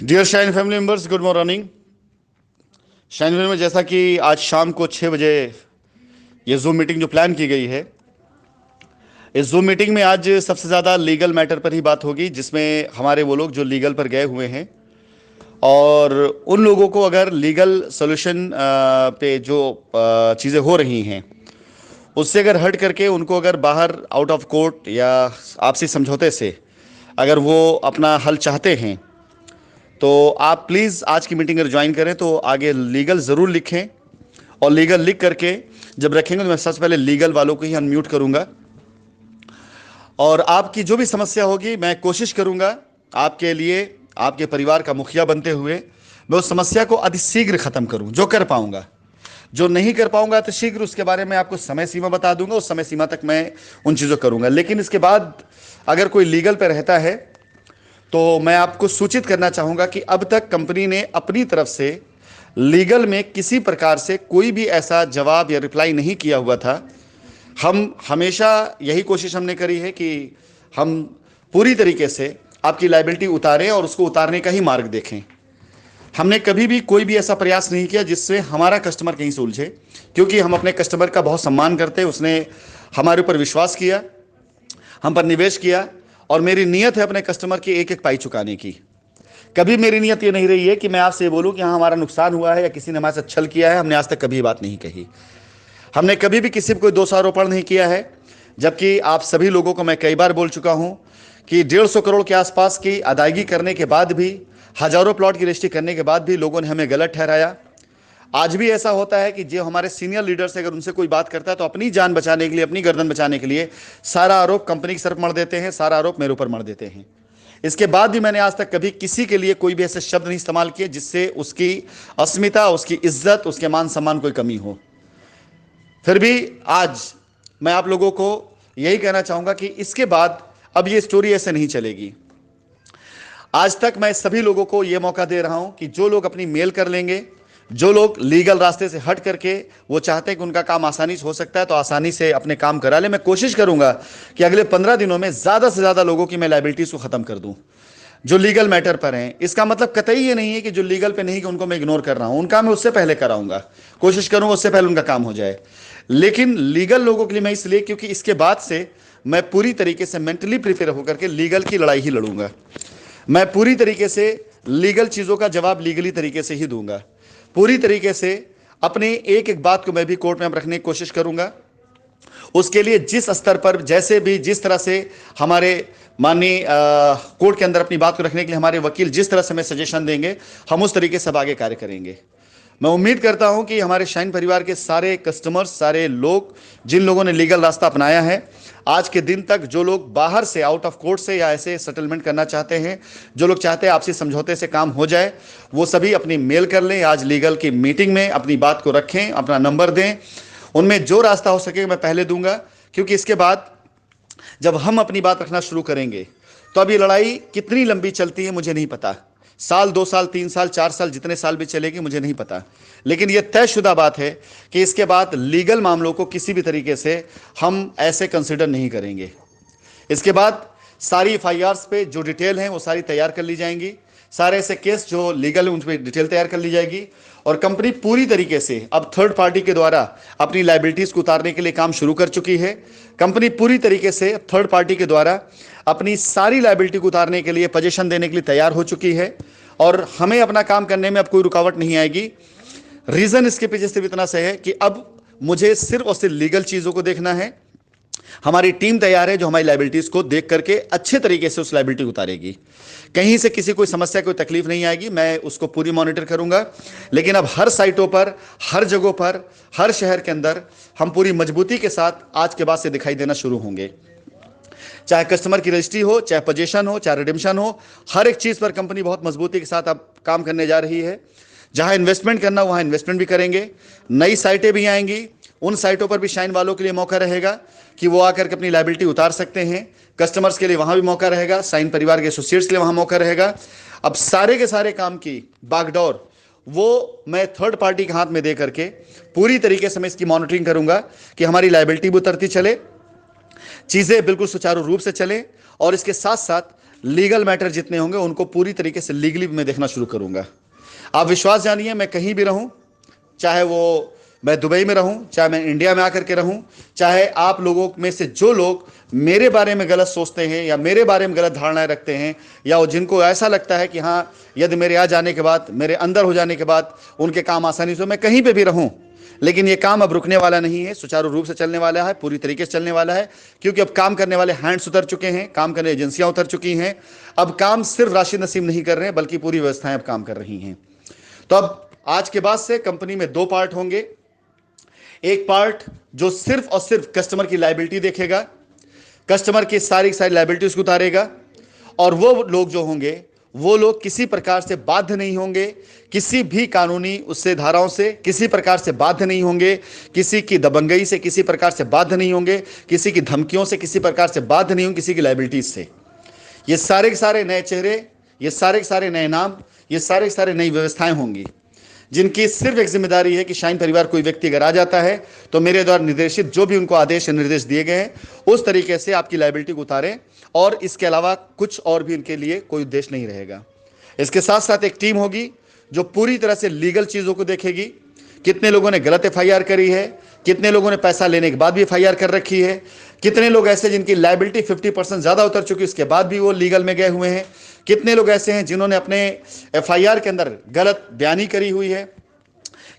Dear Shine family members, good morning. Shine family में जैसा कि आज शाम को 6 बजे ये जूम मीटिंग जो प्लान की गई है, इस जूम मीटिंग में आज सबसे ज़्यादा लीगल मैटर पर ही बात होगी, जिसमें हमारे वो लोग जो लीगल पर गए हुए हैं और उन लोगों को अगर लीगल सोल्यूशन पे जो चीज़ें हो रही हैं उससे अगर हट करके उनको अगर बाहर आउट ऑफ कोर्ट या आपसी समझौते से अगर वो अपना हल चाहते हैं तो आप प्लीज़ आज की मीटिंग अगर ज्वाइन करें तो आगे लीगल ज़रूर लिखें। और लीगल लिख करके जब रखेंगे तो मैं सबसे पहले लीगल वालों को ही अनम्यूट करूंगा और आपकी जो भी समस्या होगी मैं कोशिश करूंगा आपके लिए, आपके परिवार का मुखिया बनते हुए मैं उस समस्या को अतिशीघ्र ख़त्म करूं जो कर पाऊंगा। जो नहीं कर पाऊंगा अतिशीघ्र उसके बारे में आपको समय सीमा बता दूंगा, उस समय सीमा तक मैं उन चीज़ों करूंगा। लेकिन इसके बाद अगर कोई लीगल पर रहता है तो मैं आपको सूचित करना चाहूंगा कि अब तक कंपनी ने अपनी तरफ से लीगल में किसी प्रकार से कोई भी ऐसा जवाब या रिप्लाई नहीं किया हुआ था। हम हमेशा यही कोशिश हमने करी है कि हम पूरी तरीके से आपकी लायबिलिटी उतारें और उसको उतारने का ही मार्ग देखें। हमने कभी भी कोई भी ऐसा प्रयास नहीं किया जिससे हमारा कस्टमर कहीं से उलझे, क्योंकि हम अपने कस्टमर का बहुत सम्मान करते हैं। उसने हमारे ऊपर विश्वास किया, हम पर निवेश किया और मेरी नीयत है अपने कस्टमर की एक एक पाई चुकाने की। कभी मेरी नीयत ये नहीं रही है कि मैं आपसे बोलूं कि हाँ हमारा नुकसान हुआ है या किसी ने हमारे साथ छल किया है। हमने आज तक कभी ये बात नहीं कही। हमने कभी भी किसी पर कोई दोषारोपण नहीं किया है, जबकि आप सभी लोगों को मैं कई बार बोल चुका हूं कि 150 करोड़ के आसपास की अदायगी करने के बाद भी, हजारों प्लॉट की रजिस्ट्री करने के बाद भी लोगों ने हमें गलत ठहराया। आज भी ऐसा होता है कि जो हमारे सीनियर लीडर्स अगर उनसे कोई बात करता है तो अपनी जान बचाने के लिए, अपनी गर्दन बचाने के लिए सारा आरोप कंपनी की तरफ मढ़ देते हैं, सारा आरोप मेरे ऊपर मढ़ देते हैं। इसके बाद भी मैंने आज तक कभी किसी के लिए कोई भी ऐसे शब्द नहीं इस्तेमाल किए जिससे उसकी अस्मिता, उसकी इज्जत, उसके मान सम्मान कोई कमी हो। फिर भी आज मैं आप लोगों को यही कहना चाहूंगा कि इसके बाद अब ये स्टोरी ऐसे नहीं चलेगी। आज तक मैं सभी लोगों को यह मौका दे रहा हूं कि जो लोग अपनी मेल कर लेंगे, जो लोग लीगल रास्ते से हट करके वो चाहते हैं कि उनका काम आसानी से हो सकता है तो आसानी से अपने काम करा ले। मैं कोशिश करूंगा कि अगले 15 दिनों में ज़्यादा से ज़्यादा लोगों की मैं लायबिलिटीज़ को ख़त्म कर दूं जो लीगल मैटर पर हैं। इसका मतलब कतई ये नहीं है कि जो लीगल पे नहीं कि उनको मैं इग्नोर कर रहा हूं, उनका मैं उससे पहले कराऊंगा, कोशिश करूंगा उससे पहले उनका काम हो जाए। लेकिन लीगल लोगों के लिए मैं इसलिए क्योंकि इसके बाद से मैं पूरी तरीके से मेंटली प्रिपेयर होकर के लीगल की लड़ाई ही लड़ूंगा। मैं पूरी तरीके से लीगल चीज़ों का जवाब लीगली तरीके से ही दूंगा। पूरी तरीके से अपने एक एक बात को मैं भी कोर्ट में अब रखने की कोशिश करूंगा। उसके लिए जिस स्तर पर, जैसे भी, जिस तरह से हमारे माननीय कोर्ट के अंदर अपनी बात को रखने के लिए हमारे वकील जिस तरह से हमें सजेशन देंगे, हम उस तरीके से अब आगे कार्य करेंगे। मैं उम्मीद करता हूं कि हमारे शाइन परिवार के सारे कस्टमर्स, सारे लोग जिन लोगों ने लीगल रास्ता अपनाया है, आज के दिन तक जो लोग बाहर से, आउट ऑफ कोर्ट से या ऐसे सेटलमेंट करना चाहते हैं, जो लोग चाहते हैं आपसी समझौते से काम हो जाए, वो सभी अपनी मेल कर लें। आज लीगल की मीटिंग में अपनी बात को रखें, अपना नंबर दें। उनमें जो रास्ता हो सके मैं पहले दूंगा, क्योंकि इसके बाद जब हम अपनी बात रखना शुरू करेंगे तो अब ये लड़ाई कितनी लंबी चलती है मुझे नहीं पता। साल, 2 साल, 3 साल, 4 साल, जितने साल भी चलेगी मुझे नहीं पता। लेकिन यह तयशुदा बात है कि इसके बाद लीगल मामलों को किसी भी तरीके से हम ऐसे कंसिडर नहीं करेंगे। इसके बाद सारी एफआईआर्स पे जो डिटेल हैं वो सारी तैयार कर ली जाएंगी। सारे ऐसे केस जो लीगल हैं उन पर डिटेल तैयार कर ली जाएगी और कंपनी पूरी तरीके से अब थर्ड पार्टी के द्वारा अपनी लायबिलिटीज़ को उतारने के लिए काम शुरू कर चुकी है। कंपनी पूरी तरीके से थर्ड पार्टी के द्वारा अपनी सारी लायबिलिटी को उतारने के लिए पोजीशन देने के लिए तैयार हो चुकी है और हमें अपना काम करने में अब कोई रुकावट नहीं आएगी। रीज़न इसके पीछे सिर्फ इतना से है कि अब मुझे सिर्फ और सिर्फ लीगल चीज़ों को देखना है। हमारी टीम तैयार है जो हमारी लायबिलिटीज को देख करके अच्छे तरीके से उस लायबिलिटी उतारेगी। कहीं से किसी कोई समस्या, कोई तकलीफ नहीं आएगी। मैं उसको पूरी मॉनिटर करूंगा। लेकिन अब हर साइटों पर, हर जगहों पर, हर शहर के अंदर हम पूरी मजबूती के साथ आज के बाद से दिखाई देना शुरू होंगे। चाहे कस्टमर की रजिस्ट्री हो, चाहे पोजीशन हो, चाहे रिडेम्पशन हो, हर एक चीज़ पर कंपनी बहुत मजबूती के साथ अब काम करने जा रही है। जहां इन्वेस्टमेंट करना वहां इन्वेस्टमेंट भी करेंगे। नई साइटें भी आएंगी, उन साइटों पर भी शाइन वालों के लिए मौका रहेगा कि वो आकर के अपनी लायबिलिटी उतार सकते हैं। कस्टमर्स के लिए वहां भी मौका रहेगा, शाइन परिवार के एसोसिएट्स के लिए वहां मौका रहेगा। अब सारे के सारे काम की बागडोर वो मैं थर्ड पार्टी के हाथ में दे करके पूरी तरीके से मैं इसकी मॉनिटरिंग करूंगा कि हमारी लायबिलिटी भी उतरती चले, चीज़ें बिल्कुल सुचारू रूप से चलें और इसके साथ साथ लीगल मैटर जितने होंगे उनको पूरी तरीके से लीगली मैं देखना शुरू करूंगा। आप विश्वास जानिए, मैं कहीं भी रहूं, चाहे वो मैं दुबई में रहूं, चाहे मैं इंडिया में आकर के रहूं, चाहे आप लोगों में से जो लोग मेरे बारे में गलत सोचते हैं या मेरे बारे में गलत धारणाएं रखते हैं, या वो जिनको ऐसा लगता है कि हाँ यदि मेरे आ जाने के बाद, मेरे अंदर हो जाने के बाद उनके काम आसानी से, मैं कहीं पे भी रहूं, लेकिन ये काम अब रुकने वाला नहीं है, सुचारू रूप से चलने वाला है, पूरी तरीके से चलने वाला है। क्योंकि अब काम करने वाले हैंड्स उतर चुके हैं, काम करने एजेंसियां उतर चुकी हैं। अब काम सिर्फ राशिद नसीम नहीं कर रहे हैं, बल्कि पूरी व्यवस्थाएं अब काम कर रही हैं। तो अब आज के बाद से कंपनी में 2 पार्ट होंगे। एक पार्ट जो सिर्फ और सिर्फ कस्टमर की लायबिलिटी देखेगा, कस्टमर की सारी लायबिलिटी उसको उतारेगा, और वो लोग जो होंगे वो लोग किसी प्रकार से बाध्य नहीं होंगे, किसी भी कानूनी उससे धाराओं से किसी प्रकार से बाध्य नहीं होंगे, किसी की दबंगई से किसी प्रकार से बाध्य नहीं होंगे, किसी की धमकियों से किसी प्रकार से बाध्य नहीं होंगे, किसी की लायबिलिटीज से। ये सारे के सारे नए चेहरे, ये सारे के सारे नए नाम, ये सारे के सारे नई व्यवस्थाएं होंगी, जिनकी सिर्फ एक जिम्मेदारी है कि शाइन परिवार कोई व्यक्ति अगर आ जाता है तो मेरे द्वारा निर्देशित जो भी उनको आदेश या निर्देश दिए गए हैं उस तरीके से आपकी लायबिलिटी को उतारें, और इसके अलावा कुछ और भी इनके लिए कोई उद्देश्य नहीं रहेगा। इसके साथ साथ एक टीम होगी जो पूरी तरह से लीगल चीज़ों को देखेगी। कितने लोगों ने गलत FIR करी है, कितने लोगों ने पैसा लेने के बाद भी FIR कर रखी है, कितने लोग ऐसे जिनकी लायबिलिटी 50% ज़्यादा उतर चुकी है, उसके बाद भी वो लीगल में गए हुए हैं, कितने लोग ऐसे हैं जिन्होंने अपने FIR के अंदर गलत बयानी करी हुई है,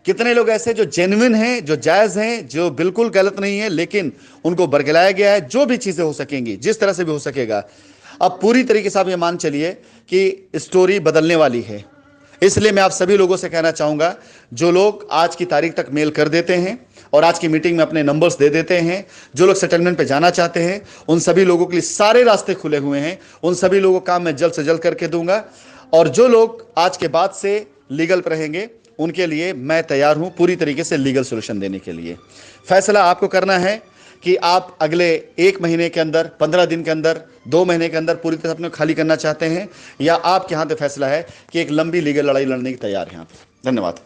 कितने लोग ऐसे जो जेन्युइन हैं, जो जायज़ हैं, जो बिल्कुल गलत नहीं है लेकिन उनको बरगलाया गया है। जो भी चीज़ें हो सकेंगी, जिस तरह से भी हो सकेगा, अब पूरी तरीके से आप ये मान चलिए कि स्टोरी बदलने वाली है। इसलिए मैं आप सभी लोगों से कहना चाहूँगा, जो लोग आज की तारीख तक मेल कर देते हैं और आज की मीटिंग में अपने नंबर्स दे देते हैं, जो लोग सेटलमेंट पे जाना चाहते हैं, उन सभी लोगों के लिए सारे रास्ते खुले हुए हैं। उन सभी लोगों का काम मैं जल्द से जल्द करके दूंगा, और जो लोग आज के बाद से लीगल पर रहेंगे उनके लिए मैं तैयार हूं पूरी तरीके से लीगल सोल्यूशन देने के लिए। फैसला आपको करना है कि आप अगले 1 महीने के अंदर, 15 दिन के अंदर, 2 महीने के अंदर पूरी तरह अपने खाली करना चाहते हैं, या आपके हाथ में फैसला है कि एक लंबी लीगल लड़ाई लड़ने की तैयार हैं आप। धन्यवाद।